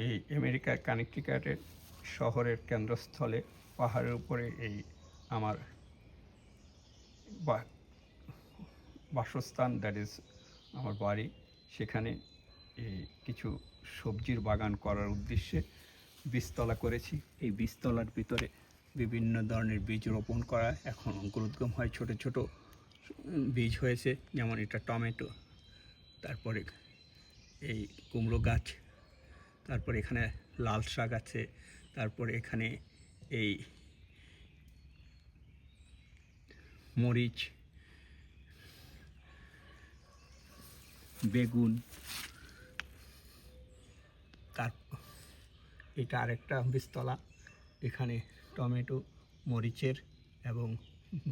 এই আমেরিকার কানেকটিকাটের শহরের কেন্দ্রস্থলে পাহাড়ের উপরে এই আমার বাসস্থান, দ্যাট ইজ আমার বাড়ি। সেখানে এই কিছু সবজির বাগান করার উদ্দেশ্যে বীজতলা করেছি। এই বীজতলার ভিতরে বিভিন্ন ধরনের বীজ রোপণ করা, এখন অঙ্কুরোদ্গম হয়, ছোট ছোট বীজ হয়েছে, যেমন এটা টমেটো, তারপরে এই কুমড়ো গাছ, তারপরে এখানে লাল শাক আছে, তারপরে এখানে এই মরিচ, বেগুন, তার এটা আরেকটা বীজতলা। এখানে টমেটো, মরিচের এবং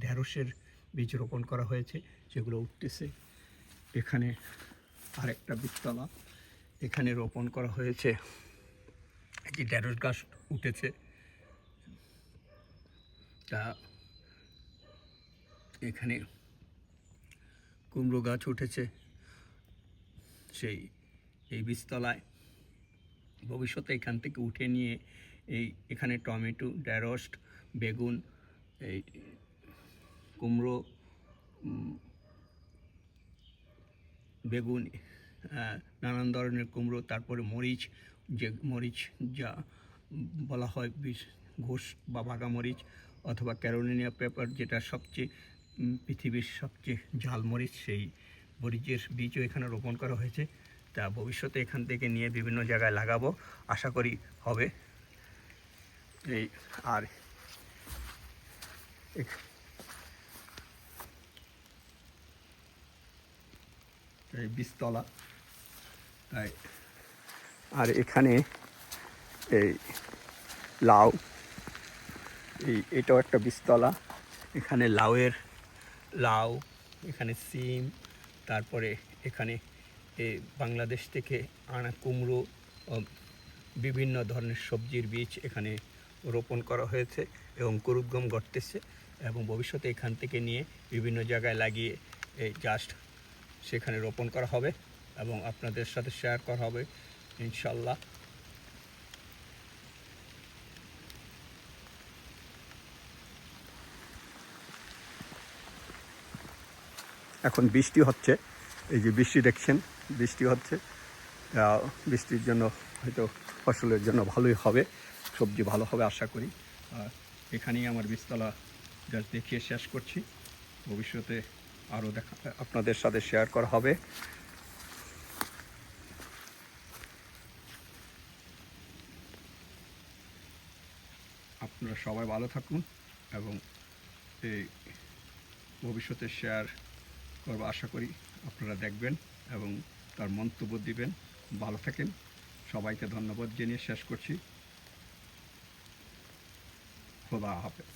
ঢেঁড়সের বীজ রোপণ করা হয়েছে, যেগুলো উঠতেছে। এখানে আরেকটা বীজতলা, এখানে রোপণ করা হয়েছে, যে ঢেঁড়স গাছ উঠেছে। তা এখানে কুমড়ো গাছ উঠেছে এই বীজতলায়। ভবিষ্যতে এখান থেকে উঠে নিয়ে এখানে টমেটো, ঢেঁড়স, বেগুন, এই কুমড়ো, বেগুন, নানান ধরনের কুমড়ো, তারপরে মরিচ, যে মরিচ যা বলা হয় ঘোষ বা বাঘা মরিচ অথবা ক্যারোলিনা পেপার, যেটা সবচেয়ে পৃথিবীর সবচেয়ে ঝাল মরিচ, সেই মরিচের বীজও এখানে রোপণ করা হয়েছে। তা ভবিষ্যতে এখান থেকে নিয়ে বিভিন্ন জায়গায় লাগাবো, আশা করি হবে। এই আর এই বীজতলা, তাই আর এখানে এই লাউ, এটাও একটা বীজতলা। এখানে লাউ, এখানে সিম, তারপরে এখানে বাংলাদেশ থেকে আনা কুমড়ো, বিভিন্ন ধরনের সবজির বীজ এখানে রোপণ করা হয়েছে এবং অঙ্কুরোদ্গম ঘটতেছে, এবং ভবিষ্যতে এখান থেকে নিয়ে বিভিন্ন জায়গায় লাগিয়ে জাস্ট সেখানে রোপণ করা হবে এবং আপনাদের সাথে শেয়ার করা হবে ইনশাল্লাহ। এখন বৃষ্টি হচ্ছে, এই যে বৃষ্টি দেখছেন, বৃষ্টি হচ্ছে। বৃষ্টির জন্য হয়তো ফসলের জন্য ভালোই হবে, সবজি ভালো হবে আশা করি। এখানেই আমার বীজতলা জাস্ট দেখিয়ে শেষ করছি। ভবিষ্যতে আরও আপনাদের সাথে শেয়ার করা হবে। আপনারা সবাই ভালো থাকুন এবং এই ভবিষ্যতে শেয়ার করবো আশা করি। আপনারা দেখবেন এবং তার মন্তব্য দিবেন। ভালো থাকেন, সবাইকে ধন্যবাদ জানিয়ে শেষ করছি। খোদা হাফেজ।